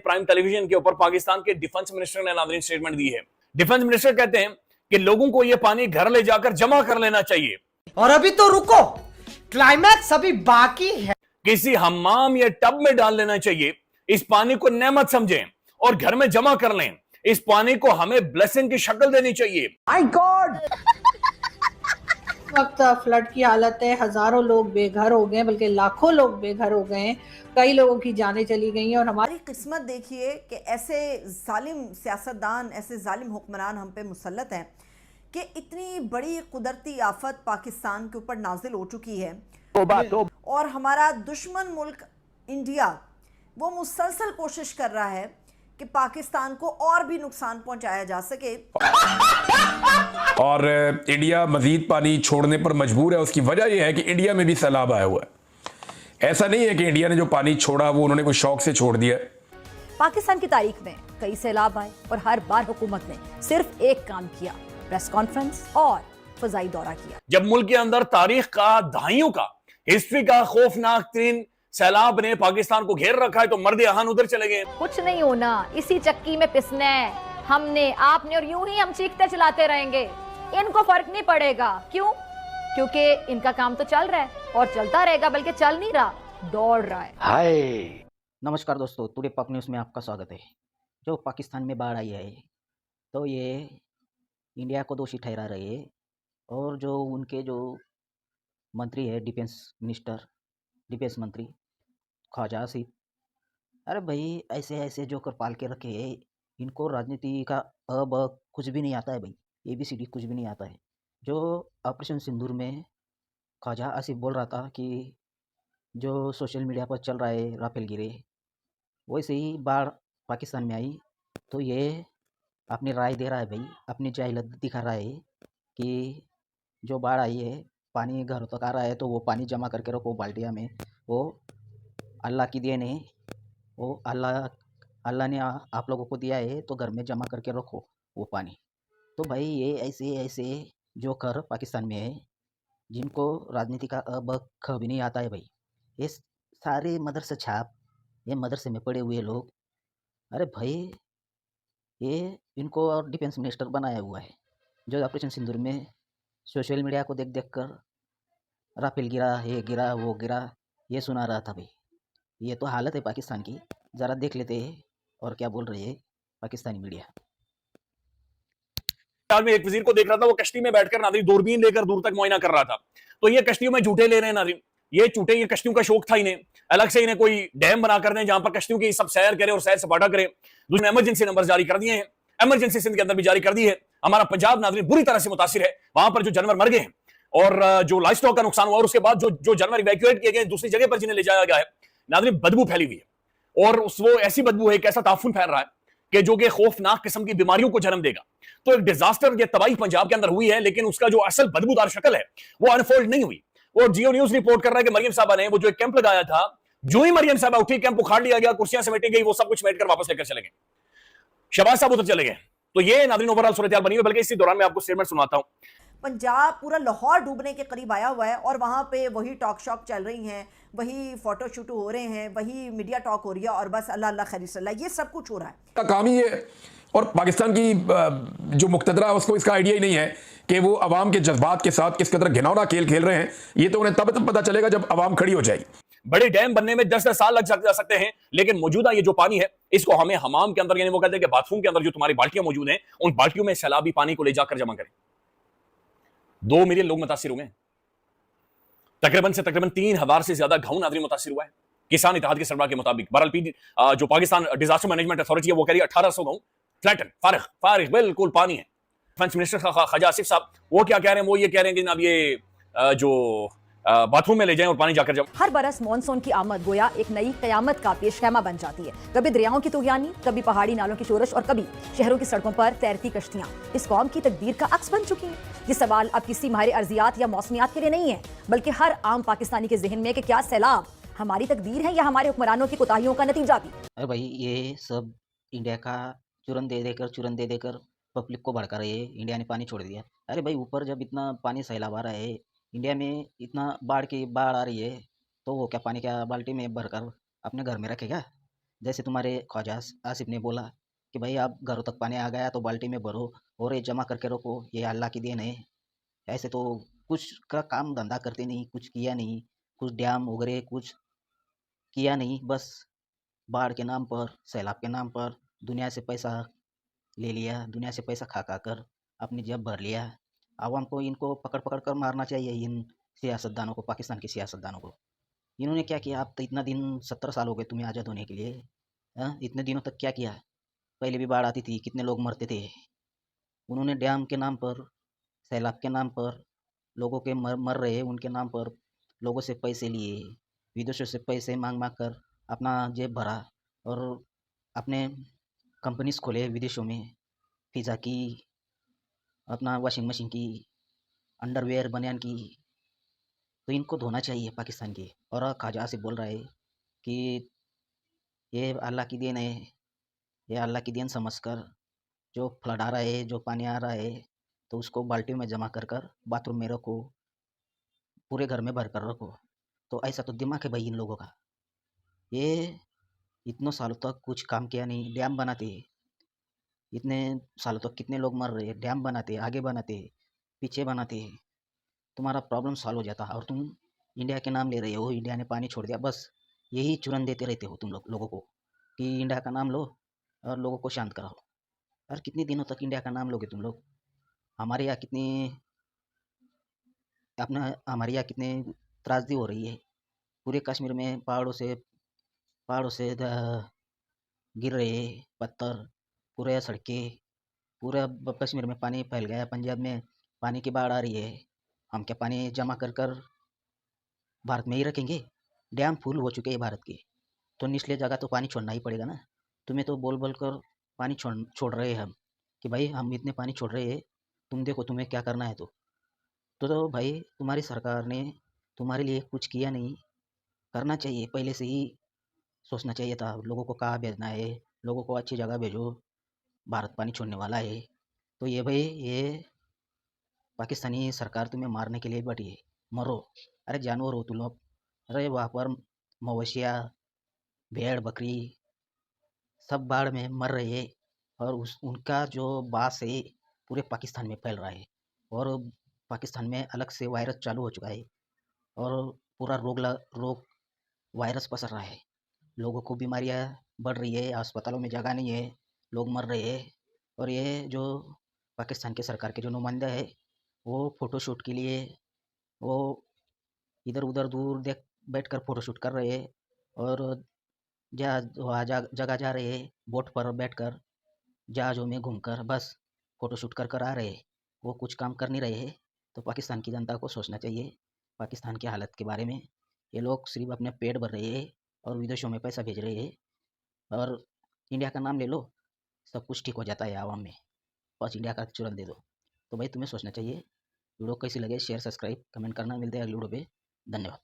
Prime television के ऊपर पाकिस्तान के डिफेंस मिनिस्टर ने नाज़रीन स्टेटमेंट दी है। डिफेंस मिनिस्टर कहते हैं कि लोगों को यह पानी घर ले जाकर जमा कर लेना चाहिए। और अभी तो रुको, क्लाइमैक्स अभी बाकी है। किसी हम्माम या टब में डाल लेना चाहिए। इस पानी को नेमत समझें और घर में जमा कर लें। इस पानी को हमें ब्लेसिंग की शक्ल देनी चाहिए। My God. वक्त फ्लड की हालत है, हजारों लोग बेघर हो गए, बल्कि लाखों लोग बेघर हो गए हैं, कई लोगों की जानें चली गई हैं। और हमारी किस्मत देखिए कि ऐसे जालिम सियासतदान, ऐसे जालिम हुक्मरान हम पे मुसल्लत हैं कि इतनी बड़ी कुदरती आफत पाकिस्तान के ऊपर नाजिल हो चुकी है। और हमारा दुश्मन मुल्क इंडिया वो मुसलसल कोशिश कर रहा है कि पाकिस्तान को और भी नुकसान पहुंचाया जा सके। और इंडिया मजीद पानी छोड़ने पर मजबूर है। उसकी वजह यह है कि इंडिया में भी सैलाब आया हुआ है। ऐसा नहीं है कि इंडिया ने जो पानी छोड़ा वो उन्होंने कोई शौक से छोड़ दिया। पाकिस्तान की तारीख में कई सैलाब आए और हर बार हुकूमत ने सिर्फ एक काम किया, प्रेस कॉन्फ्रेंस और फजाई दौरा किया। जब मुल्क के अंदर तारीख का, दहाइयों का, हिस्ट्री का खौफनाक तरीन सैलाब ने पाकिस्तान को घेर रखा है तो मर्द अहान उधर चले गए। कुछ नहीं होना, इसी चक्की में पिसना है हमने, आपने, और यूं ही हम चीखते चलाते रहेंगे। इनको फर्क नहीं पड़ेगा। क्यों? क्योंकि इनका काम तो चल रहा है और चलता रहेगा, बल्कि चल नहीं रहा, दौड़ रहा है। हाय नमस्कार दोस्तों, टुडे पक न्यूज़ में आपका स्वागत है। जो पाकिस्तान में बाढ़ आई है तो ये इंडिया को दोषी ठहरा रहे हैं और जो उनके जो मंत्री है डिफेंस मंत्री ख्वाजा आसिफ, अरे भाई ऐसे ऐसे जोकर पाल के रखे हैं, इनको राजनीति का अब कुछ भी नहीं आता है भाई, ABCD कुछ भी नहीं आता है। जो ऑपरेशन सिंदूर में ख्वाजा आसिफ बोल रहा था कि जो सोशल मीडिया पर चल रहा है राफेल गिरे, वैसे ही बाढ़ पाकिस्तान में आई तो ये अपनी राय दे रहा है भाई, अपनी जाहिलत दिखा रहा है कि जो बाढ़ आई है पानी घरों तक आ रहा है तो वो पानी जमा करके रखो बाल्टिया में, वो अल्लाह की देन है, वो अल्लाह ने आप लोगों को दिया है तो घर में जमा करके रखो वो पानी। तो भाई ये ऐसे ऐसे जोकर पाकिस्तान में है जिनको राजनीति का अब ख भी नहीं आता है भाई। ये सारे मदरसे छाप, ये मदरसे में पड़े हुए लोग, अरे भाई ये इनको और डिफेंस मिनिस्टर बनाया हुआ है जो ऑपरेशन सिंदूर में सोशल मीडिया को देख देख कर राफेल गिरा, ये गिरा, वो गिरा, ये सुना रहा था भाई। ये तो हालत है पाकिस्तान की, ज़रा देख लेते हैं और क्या बोल रही है पाकिस्तानी मीडिया। में एक वजीर को देख रहा था, वो कश्ती में बैठकर नाज़रीन दूरबीन लेकर दूर तक मुआयना कर रहा था। तो ये कश्तियों में झूठे ले रहे हैं नाज़रीन, ये कश्तियों का शौक था इन्हें, अलग से इन्हें कोई डैम बना कर दें जहां पर कश्तियों की सब सैर करें और सैर सपाटा करें। दूसरे इमरजेंसी नंबर जारी कर दिए हैं, इमरजेंसी सिंध के अंदर भी जारी कर दी है। हमारा पंजाब नाज़रीन बुरी तरह से मुतासिर है, वहां पर जो जानवर मर गए हैं और जो लाइफ स्टॉक का नुकसान हुआ और उसके बाद जो जानवर इवैक्यूएट किए गए दूसरी जगह पर जिन्हें ले जाया गया है, नाज़रीन बदबू फैली हुई है और वो ऐसी बदबू है, कैसा ताफुन फैल रहा है कि जो कि खौफनाक किस्म की बीमारियों को जन्म देगा। तो एक डिजास्टर, ये तबाही पंजाब के अंदर हुई है, लेकिन उसका जो असल बदबूदार शक्ल है वो अनफोल्ड नहीं हुई। और जियो न्यूज रिपोर्ट कर रहा है कि मरियम साहबा ने वो जो एक कैंप लगाया था, जो ही मरियम साहबा उठी कैंप उखाड़ लिया गया, कुर्सियां समेटी गई, वो सब कुछ समेट कर वापस लेकर चले गए, शहबाज साहब उधर चले गए। तो ये नाज़रीन ओवरऑल सूरत बनी हुई। बल्कि इसी दौरान मैं आपको स्टेटमेंट सुनाता हूं। पंजाब पूरा लाहौर डूबने के करीब आया हुआ है और वहाँ पे वही टॉक शॉक चल रही हैं, वही फोटो शूट हो रहे हैं, वही मीडिया टॉक हो रही है और बस अल्लाह अल्लाह खैर सल्ला, ये सब कुछ हो रहा है। का काम ही है। और पाकिस्तान की जो मुक्तदरा है उसको इसका आइडिया ही नहीं है कि वो अवाम के जज्बात के साथ किस कदर घिनौना खेल खेल रहे हैं। ये तो उन्हें तब पता चलेगा जब अवाम खड़ी हो जाएगी। बड़े डैम बनने में 10-10 साल लग सकते हैं, लेकिन मौजूदा ये जो पानी है इसको हमें हमाम के अंदर, यानी वो कहते हैं कि बाथरूम के अंदर जो तुम्हारी बाल्टियां मौजूद हैं, उन बाल्टियों में सैलाबी पानी को ले जाकर जमा करें। 2 मिलियन लोग मुतासिर हुए, तकरीबन 3000 से ज्यादा गांव नाज़रीन मुतासिर हुआ है किसान इत्तेहाद के सरबराह के मुताबिक। बहरहाल जो पाकिस्तान डिजास्टर मैनेजमेंट अथॉरिटी है वो कह रही है 1800 गांव फ्लैटन, फारिग बिल्कुल पानी है। डिफेंस मिनिस्टर ख्वाजा आसिफ साहब वो क्या कह रहे हैं, वो ये कह रहे हैं कि जनाब ये जो बाथरूम में ले जाएं और पानी जाकर जब हर बरस मॉनसून की आमद गोया एक नई कयामत का पेशखैमा बन जाती है। कभी दरियाओं की तुगयानी, कभी पहाड़ी नालों की शोरश और कभी शहरों की सड़कों पर तैरती कश्तियां इस कौम की तकदीर का अक्स बन चुकी हैं। ये सवाल अब किसी माहिर अर्जियात या मौसमियात के लिए नहीं है, बल्कि हर आम पाकिस्तानी के जहन में कि क्या सैलाब हमारी तकदीर है या हमारे हुक्मरानों की कोताहियों का नतीजा भी। अरे भाई ये सब इंडिया का चूरन दे देकर पब्लिक को भड़का रहे हैं। इंडिया ने पानी छोड़ दिया, अरे भाई ऊपर जब इतना पानी सैलाब आ रहा है, इंडिया में इतना बाढ़ आ रही है, तो वो क्या पानी क्या बाल्टी में भरकर अपने घर में रखेगा? जैसे तुम्हारे ख्वाजा आसिफ ने बोला कि भाई आप घरों तक पानी आ गया तो बाल्टी में भरो और ये जमा करके रखो, ये अल्लाह की देन है। ऐसे तो कुछ का काम धंधा करते नहीं, कुछ किया नहीं, कुछ डैम वगैरह कुछ किया नहीं, बस बाढ़ के नाम पर, सैलाब के नाम पर दुनिया से पैसा ले लिया, दुनिया से पैसा खा खा कर अपनी जेब भर लिया। आवाम को इनको पकड़ पकड़ कर मारना चाहिए, इन सियासतदानों को, पाकिस्तान के सियासतदानों को। इन्होंने क्या किया? आप तो इतना दिन 17 साल हो गए तुम्हें आज़ाद होने के लिए, हाँ? इतने दिनों तक क्या किया? पहले भी बाढ़ आती थी, कितने लोग मरते थे। उन्होंने डैम के नाम पर, सैलाब के नाम पर, लोगों के मर रहे उनके नाम पर लोगों से पैसे लिए, विदेशों से पैसे मांग मांग कर अपना जेब भरा और अपने कंपनीज खोले विदेशों में, पिज़्ज़ा की, अपना वॉशिंग मशीन की, अंडरवेयर बनियान की। तो इनको धोना चाहिए पाकिस्तान के। और ख्वाजा से बोल रहा है कि ये अल्लाह की देन है, ये अल्लाह की देन समझकर जो फ्लड आ रहा है, जो पानी आ रहा है, तो उसको बाल्टियों में जमा कर कर बाथरूम में रखो, पूरे घर में भर कर रखो। तो ऐसा तो दिमाग है भाई इन लोगों का। ये इतनों सालों तक कुछ काम किया नहीं, डैम बनाते, इतने सालों तक कितने लोग मर रहे, डैम बनाते, आगे बनाते, पीछे बनाते, तुम्हारा प्रॉब्लम सॉल्व हो जाता। और तुम इंडिया के नाम ले रहे हो, इंडिया ने पानी छोड़ दिया, बस यही चुरन देते रहते हो तुम लोगों को कि इंडिया का नाम लो और लोगों को शांत कराओ। और कितने दिनों तक इंडिया का नाम लोगे तुम लोग? हमारे यहाँ कितनी हमारे यहाँ कितने त्रासदी हो रही है। पूरे कश्मीर में पहाड़ों से गिर रहे पत्थर, पूरे सड़कें, पूरा कश्मीर में पानी फैल गया, पंजाब में पानी की बाढ़ आ रही है। हम क्या पानी जमा कर कर भारत में ही रखेंगे? डैम फुल हो चुके हैं भारत के, तो निचले जगह तो पानी छोड़ना ही पड़ेगा ना। तुम्हें तो बोल बोल कर पानी छोड़ रहे हैं हम कि भाई हम इतने पानी छोड़ रहे हैं, तुम देखो तुम्हें क्या करना है। तो भाई तुम्हारी सरकार ने तुम्हारे लिए कुछ किया नहीं, करना चाहिए, पहले से ही सोचना चाहिए था लोगों को कहाँ भेजना है, लोगों को अच्छी जगह भेजो, भारत पानी छोड़ने वाला है। तो ये भाई ये पाकिस्तानी सरकार तुम्हें मारने के लिए बैठी है, मरो। अरे जानवर हो तुम लोग। अरे वहाँ पर मवेशियाँ, भेड़ बकरी सब बाढ़ में मर रहे हैं और उनका जो बास है पूरे पाकिस्तान में फैल रहा है। और पाकिस्तान में अलग से वायरस चालू हो चुका है और पूरा रोग वायरस पसर रहा है। लोगों को बीमारियां बढ़ रही है, अस्पतालों में जगह नहीं है, लोग मर रहे हैं। और ये जो पाकिस्तान के सरकार के जो नुमाइंदा है वो फ़ोटोशूट के लिए वो इधर उधर दूर देख बैठ कर फ़ोटोशूट कर रहे हैं और वहाँ जगह जा रहे हैं, बोट पर बैठकर जहाज़ों में घूमकर बस फ़ोटोशूट कर कर आ रहे हैं, वो कुछ काम कर नहीं रहे हैं। तो पाकिस्तान की जनता को सोचना चाहिए पाकिस्तान की हालत के बारे में। ये लोग सिर्फ अपने पेट भर रहे हैं और विदेशों में पैसा भेज रहे हैं। और इंडिया का नाम ले लो, सब कुछ ठीक हो जाता है आवाम में, बस इंडिया का चुरन दे दो। तो भाई तुम्हें सोचना चाहिए। वीडियो कैसी लगे शेयर सब्सक्राइब कमेंट करना। मिलते हैं अगली वीडियो पे। धन्यवाद।